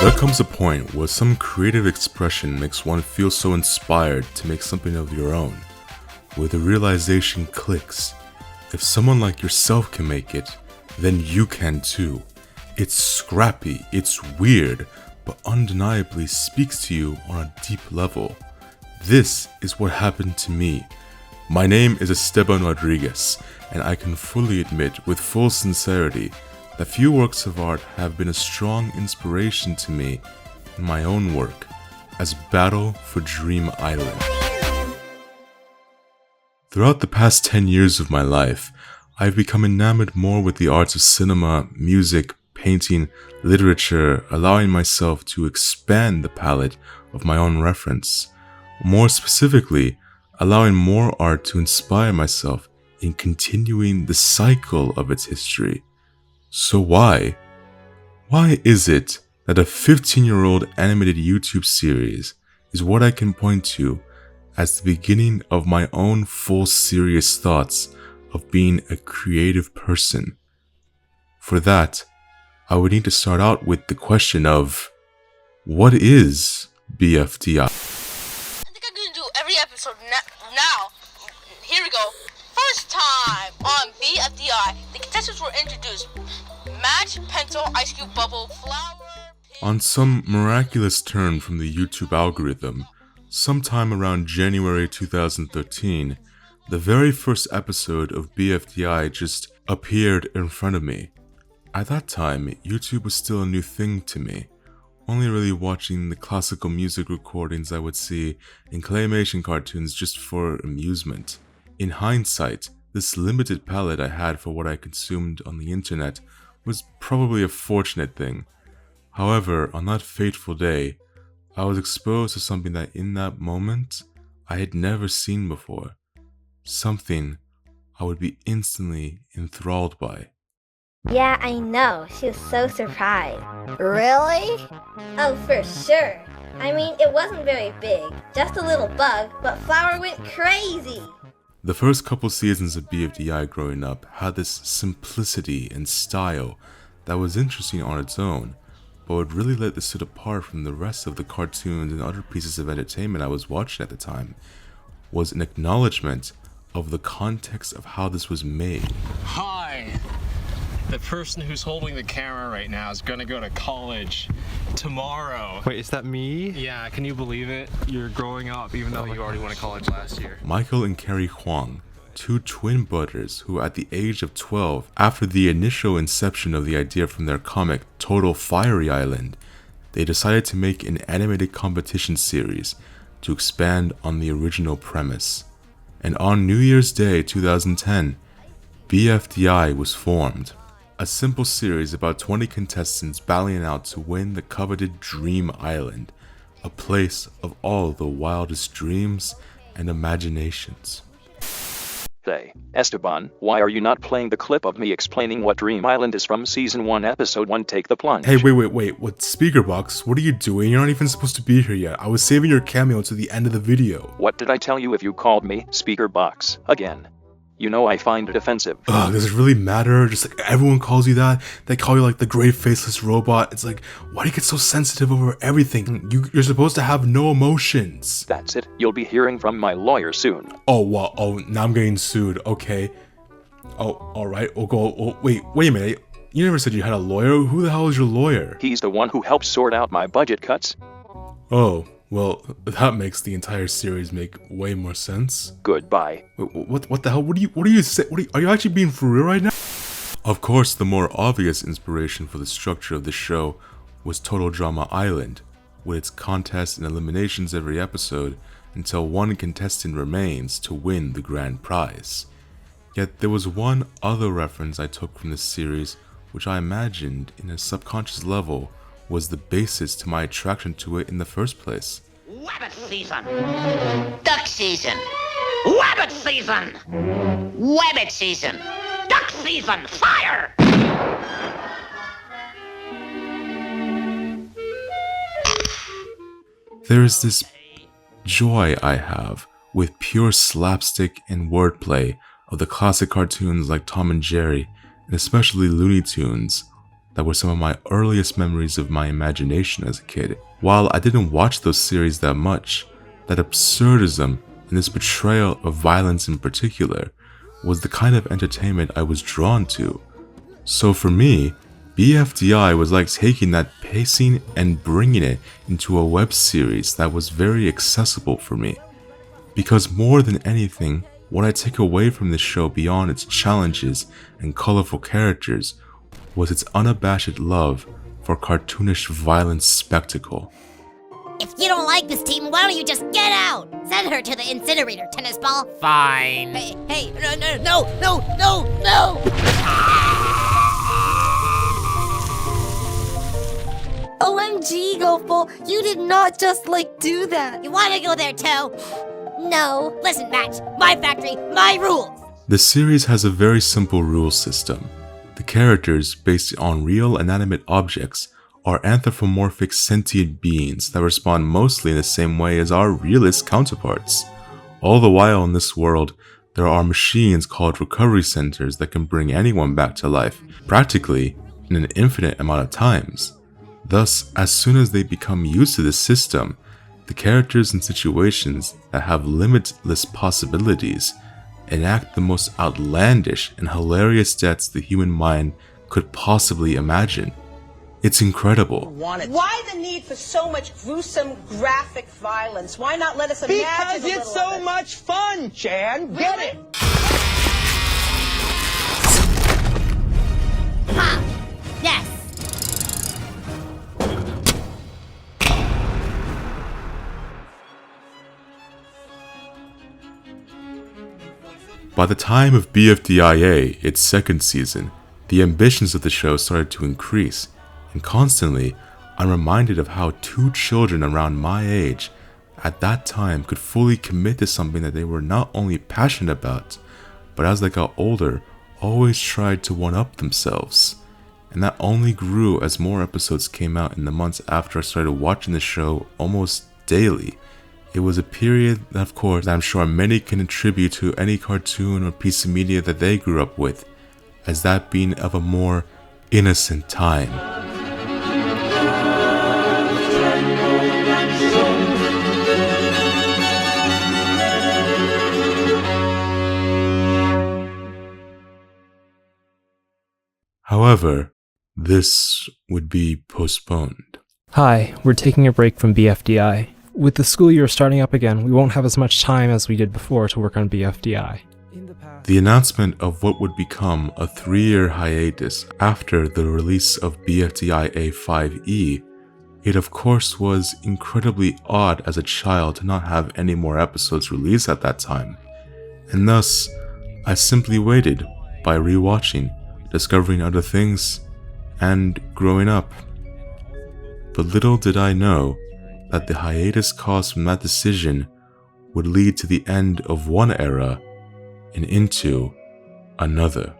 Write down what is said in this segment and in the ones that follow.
There comes a point where some creative expression makes one feel so inspired to make something of your own, where the realization clicks. If someone like yourself can make it, then you can too. It's scrappy, it's weird, but undeniably speaks to you on a deep level. This is what happened to me. My name is Esteban Rodriguez, and I can fully admit with full sincerity that few works of art have been a strong inspiration to me in my own work as Battle for Dream Island. Throughout the past 10 years of my life, I've become enamored more with the arts of cinema, music, painting, literature, allowing myself to expand the palette of my own reference. More specifically, allowing more art to inspire myself in continuing the cycle of its history. So why is it that a 15-year-old animated YouTube series is what I can point to as the beginning of my own full serious thoughts of being a creative person? For that, I would need to start out with the question of, what is BFDI? I think I'm gonna do every episode now. Here we go. First time on BFDI, the contestants were introduced. Match, pencil, ice cube, bubble, flower, pig. On some miraculous turn from the YouTube algorithm, sometime around January 2013, the very first episode of BFDI just appeared in front of me. At that time, YouTube was still a new thing to me, only really watching the classical music recordings I would see in claymation cartoons just for amusement. In hindsight, this limited palette I had for what I consumed on the internet was probably a fortunate thing. However, on that fateful day, I was exposed to something that in that moment I had never seen before. Something I would be instantly enthralled by. Yeah, I know. She was so surprised. Really? Oh, for sure. I mean, it wasn't very big, just a little bug, but Flower went crazy. The first couple seasons of BFDI growing up had this simplicity and style that was interesting on its own, but what really let this sit apart from the rest of the cartoons and other pieces of entertainment I was watching at the time was an acknowledgement of the context of how this was made. Hi! The person who's holding the camera right now is gonna go to college tomorrow. Wait, is that me? Yeah, can you believe it? You're growing up even though you already went to college last year. Michael and Cary, two twin brothers who at the age of 12, after the initial inception of the idea from their comic Total Fiery Island, they decided to make an animated competition series to expand on the original premise. And on New Year's Day 2010, BFDI was formed. A simple series about 20 contestants battling out to win the coveted Dream Island, a place of all the wildest dreams and imaginations. Say, Esteban, why are you not playing the clip of me explaining what Dream Island is from Season 1 Episode 1 Take the Plunge? Hey, wait, what? Speaker box? What are you doing? You're not even supposed to be here yet. I was saving your cameo to the end of the video. What did I tell you if you called me speaker box again? You know I find it offensive. Ugh, does it really matter? Just like everyone calls you that. They call you like the great faceless robot. It's like, why do you get so sensitive over everything? You're supposed to have no emotions. That's it. You'll be hearing from my lawyer soon. Oh, well, now I'm getting sued. Okay. Oh, alright. Wait a minute. You never said you had a lawyer. Who the hell is your lawyer? He's the one who helped sort out my budget cuts. Oh, well, that makes the entire series make way more sense. Goodbye. What the hell? What do you say? Are you actually being for real right now? Of course, the more obvious inspiration for the structure of the show was Total Drama Island, with its contests and eliminations every episode until one contestant remains to win the grand prize. Yet there was one other reference I took from this series, which I imagined in a subconscious level was the basis to my attraction to it in the first place. Wabbit season! Duck season! Wabbit season! Wabbit season! Duck season! Fire! There is this joy I have with pure slapstick and wordplay of the classic cartoons like Tom and Jerry, and especially Looney Tunes, that were some of my earliest memories of my imagination as a kid. While I didn't watch those series that much, that absurdism and this portrayal of violence in particular was the kind of entertainment I was drawn to. So for me, BFDI was like taking that pacing and bringing it into a web series that was very accessible for me. Because more than anything, what I take away from this show beyond its challenges and colorful characters was its unabashed love for cartoonish violent spectacle. If you don't like this team, why don't you just get out? Send her to the incinerator, tennis ball. Fine. Hey, no! OMG, Goful, you did not just do that. You wanna go there too? No. Listen, Max, my factory, my rules. The series has a very simple rule system. The characters, based on real inanimate objects, are anthropomorphic sentient beings that respond mostly in the same way as our realist counterparts. All the while in this world, there are machines called recovery centers that can bring anyone back to life, practically in an infinite amount of times. Thus, as soon as they become used to this system, the characters in situations that have limitless possibilities enact the most outlandish and hilarious deaths the human mind could possibly imagine. It's incredible. Why the need for so much gruesome graphic violence? Why not let us imagine Because a it's little of so it? much fun, Jan. Get it? Ha! Yes! By the time of BFDIA, its second season, the ambitions of the show started to increase, and constantly, I'm reminded of how two children around my age at that time could fully commit to something that they were not only passionate about, but as they got older, always tried to one-up themselves. And that only grew as more episodes came out in the months after I started watching the show almost daily. It was a period, of course, that I'm sure many can attribute to any cartoon or piece of media that they grew up with, as that being of a more innocent time. However, this would be postponed. Hi, we're taking a break from BFDI. With the school year starting up again, we won't have as much time as we did before to work on BFDI. The announcement of what would become a 3-year hiatus after the release of BFDI A5E, it of course was incredibly odd as a child to not have any more episodes released at that time, and thus I simply waited by rewatching, discovering other things, and growing up. But little did I know that the hiatus caused from that decision would lead to the end of one era and into another.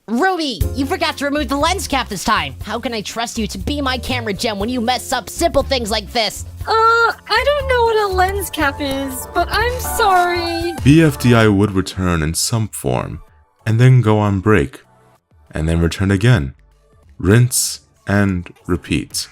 Ruby, you forgot to remove the lens cap this time. How can I trust you to be my camera gem when you mess up simple things like this? I don't know what a lens cap is, but I'm sorry. BFDI would return in some form, and then go on break, and then return again. Rinse and repeat.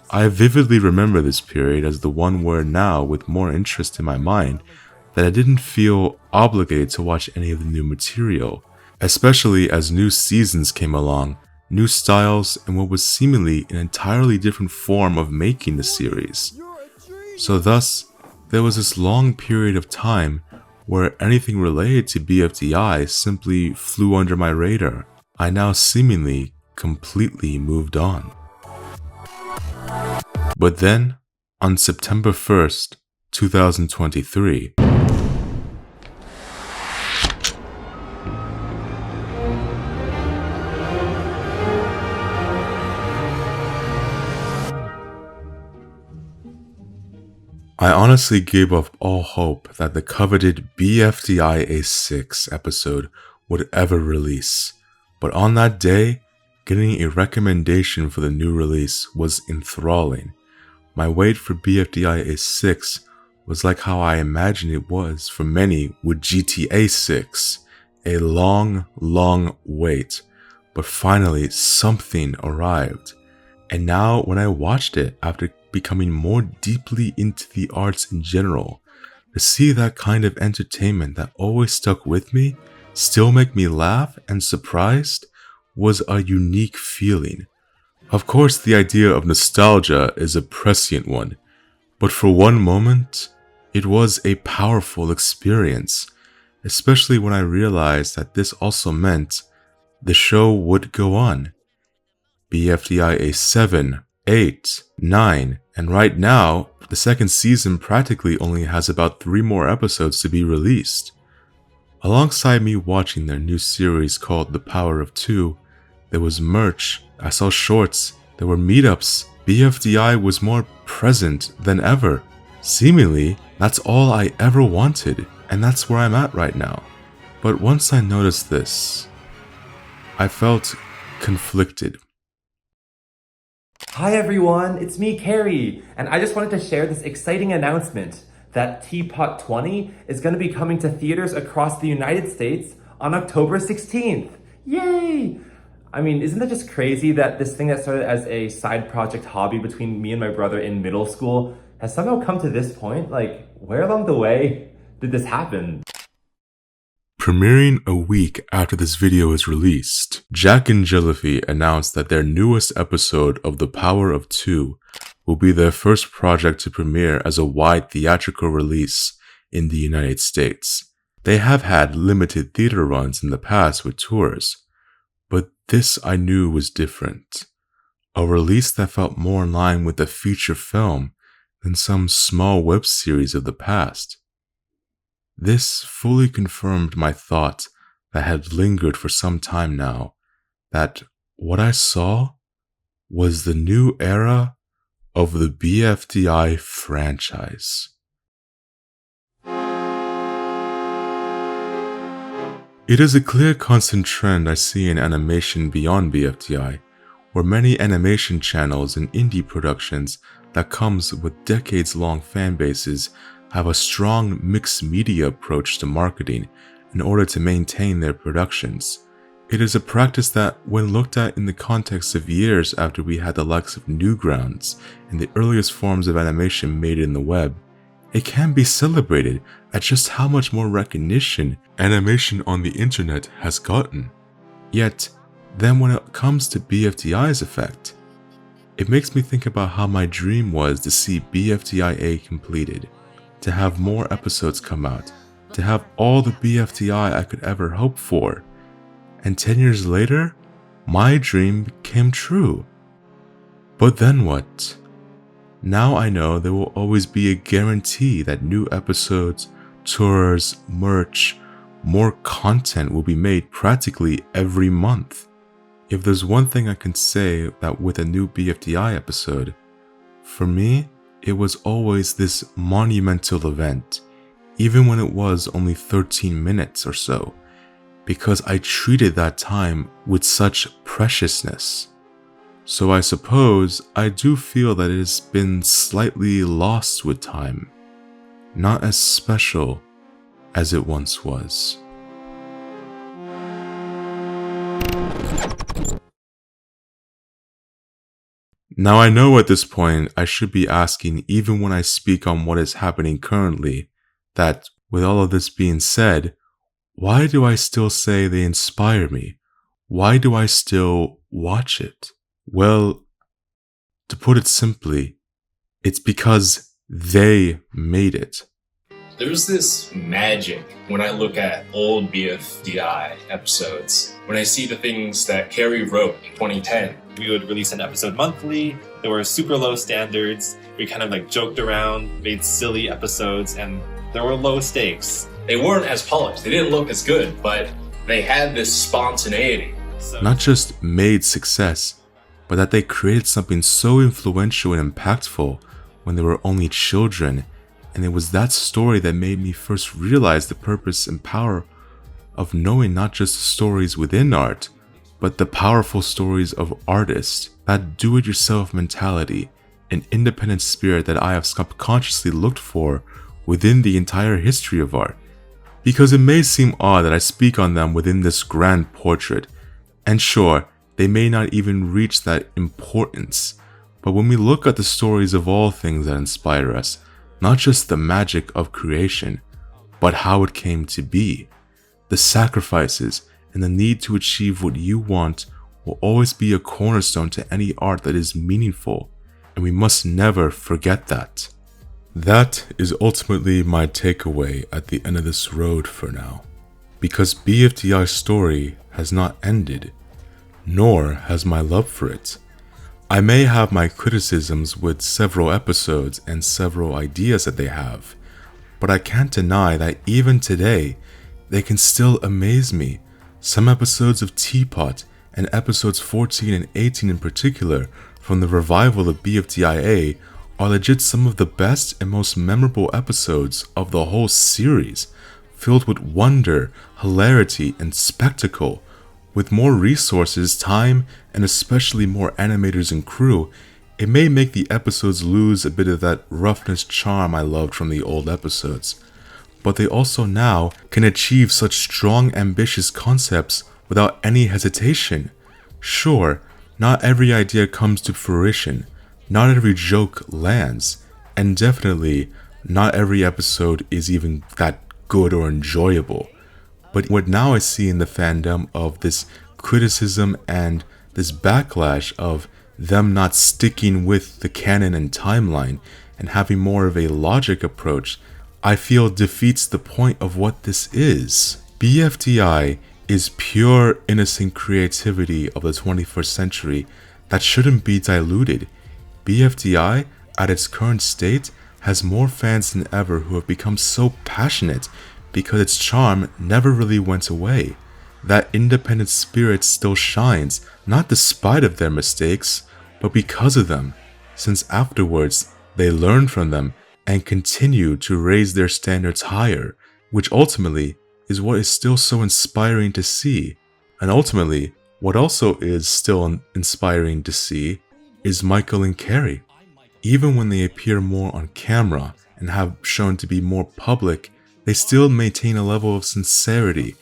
I vividly remember this period as the one where now, with more interest in my mind, that I didn't feel obligated to watch any of the new material, especially as new seasons came along, new styles, and what was seemingly an entirely different form of making the series. So thus, there was this long period of time where anything related to BFDI simply flew under my radar. I now seemingly completely moved on. But then, on September 1st, 2023, I honestly gave up all hope that the coveted BFDI A6 episode would ever release. But on that day, getting a recommendation for the new release was enthralling. My wait for BFDI A6 was like how I imagined it was for many with GTA 6, a long, long wait, but finally something arrived. And now when I watched it after becoming more deeply into the arts in general, to see that kind of entertainment that always stuck with me, still make me laugh and surprised, was a unique feeling. Of course, the idea of nostalgia is a prescient one, but for one moment, it was a powerful experience, especially when I realized that this also meant the show would go on. BFDI A7, 8, 9, and right now, the second season practically only has about 3 more episodes to be released. Alongside me watching their new series called The Power of Two, there was merch, I saw shorts, there were meetups. BFDI was more present than ever. Seemingly, that's all I ever wanted, and that's where I'm at right now. But once I noticed this, I felt conflicted. Hi everyone, it's me, Cary, and I just wanted to share this exciting announcement that Teapot 20 is going to be coming to theaters across the United States on October 16th. Yay! I mean, isn't that just crazy that this thing that started as a side project hobby between me and my brother in middle school has somehow come to this point? Like, where along the way did this happen? Premiering a week after this video is released, Jack and Jillify announced that their newest episode of The Power of Two will be their first project to premiere as a wide theatrical release in the United States. They have had limited theater runs in the past with tours, but this I knew was different. A release that felt more in line with a feature film than some small web series of the past. This fully confirmed my thought that had lingered for some time now, that what I saw was the new era of the BFDI franchise. It is a clear constant trend I see in animation beyond BFDI, where many animation channels and indie productions that comes with decades-long fan bases have a strong mixed media approach to marketing in order to maintain their productions. It is a practice that, when looked at in the context of years after we had the likes of Newgrounds and the earliest forms of animation made in the web, it can be celebrated at just how much more recognition animation on the internet has gotten. Yet, then when it comes to BFDI's effect, it makes me think about how my dream was to see BFDI-A completed, to have more episodes come out, to have all the BFDI I could ever hope for. And 10 years later, my dream came true. But then what? Now I know there will always be a guarantee that new episodes, tours, merch, more content will be made practically every month. If there's one thing I can say that with a new BFDI episode, for me, it was always this monumental event, even when it was only 13 minutes or so, because I treated that time with such preciousness. So I suppose I do feel that it has been slightly lost with time, not as special as it once was. Now I know at this point I should be asking, even when I speak on what is happening currently, that with all of this being said, why do I still say they inspire me? Why do I still watch it? Well, to put it simply, it's because they made it. There's this magic when I look at old BFDI episodes. When I see the things that Cary wrote in 2010. We would release an episode monthly. There were super low standards. We kind of like joked around, made silly episodes, and there were low stakes. They weren't as polished. They didn't look as good, but they had this spontaneity. Not just made success, but that they created something so influential and impactful when they were only children. And it was that story that made me first realize the purpose and power of knowing not just the stories within art, but the powerful stories of artists, that do-it-yourself mentality, an independent spirit that I have subconsciously looked for within the entire history of art. because it may seem odd that I speak on them within this grand portrait, and sure, they may not even reach that importance, but when we look at the stories of all things that inspire us, not just the magic of creation, but how it came to be, the sacrifices and the need to achieve what you want will always be a cornerstone to any art that is meaningful, and we must never forget that. That is ultimately my takeaway at the end of this road for now, because BFDI's story has not ended, nor has my love for it. I may have my criticisms with several episodes and several ideas that they have, but I can't deny that even today, they can still amaze me. Some episodes of Teapot, and episodes 14 and 18 in particular, from the revival of BFDIA, are legit some of the best and most memorable episodes of the whole series, filled with wonder, hilarity, and spectacle. With more resources, time, and especially more animators and crew, it may make the episodes lose a bit of that roughness charm I loved from the old episodes. But they also now can achieve such strong, ambitious concepts without any hesitation. Sure, not every idea comes to fruition, not every joke lands, and definitely not every episode is even that good or enjoyable. But what now I see in the fandom of this criticism and this backlash of them not sticking with the canon and timeline and having more of a logic approach, I feel defeats the point of what this is. BFDI is pure innocent creativity of the 21st century that shouldn't be diluted. BFDI, at its current state, has more fans than ever who have become so passionate because its charm never really went away. That independent spirit still shines, not despite of their mistakes, but because of them, since afterwards they learn from them and continue to raise their standards higher, which ultimately is what is still so inspiring to see. And ultimately, what also is still inspiring to see is Michael and Cary. Even when they appear more on camera and have shown to be more public, they still maintain a level of sincerity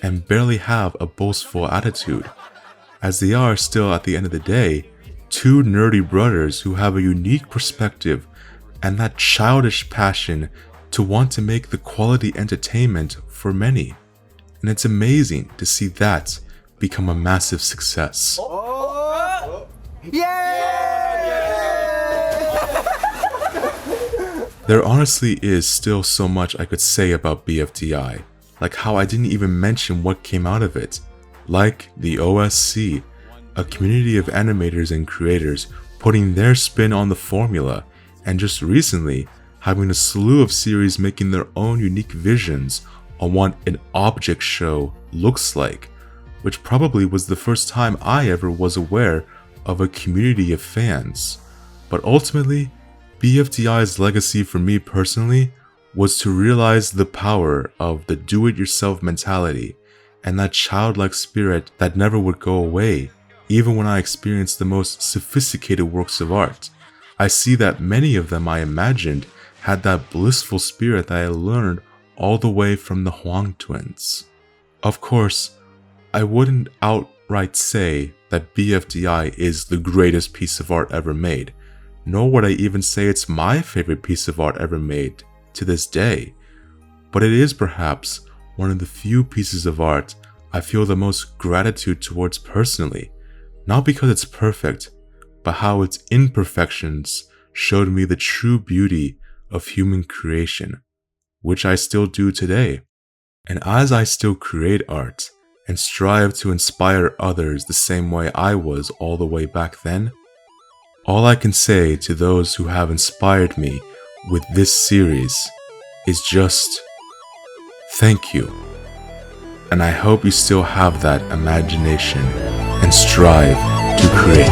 and barely have a boastful attitude, as they are still at the end of the day, two nerdy brothers who have a unique perspective and that childish passion to want to make the quality entertainment for many. And it's amazing to see that become a massive success. There honestly is still so much I could say about BFDI, like how I didn't even mention what came out of it, like the OSC, a community of animators and creators putting their spin on the formula, and just recently having a slew of series making their own unique visions on what an object show looks like, which probably was the first time I ever was aware of a community of fans. But ultimately, BFDI's legacy for me personally was to realize the power of the do-it-yourself mentality and that childlike spirit that never would go away, even when I experienced the most sophisticated works of art. I see that many of them I imagined had that blissful spirit that I learned all the way from the Huang twins. Of course, I wouldn't outright say that BFDI is the greatest piece of art ever made, nor would I even say it's my favorite piece of art ever made to this day, but it is perhaps one of the few pieces of art I feel the most gratitude towards personally, not because it's perfect, but how its imperfections showed me the true beauty of human creation, which I still do today. And as I still create art and strive to inspire others the same way I was all the way back then, all I can say to those who have inspired me with this series is just thank you. And I hope you still have that imagination and strive to create.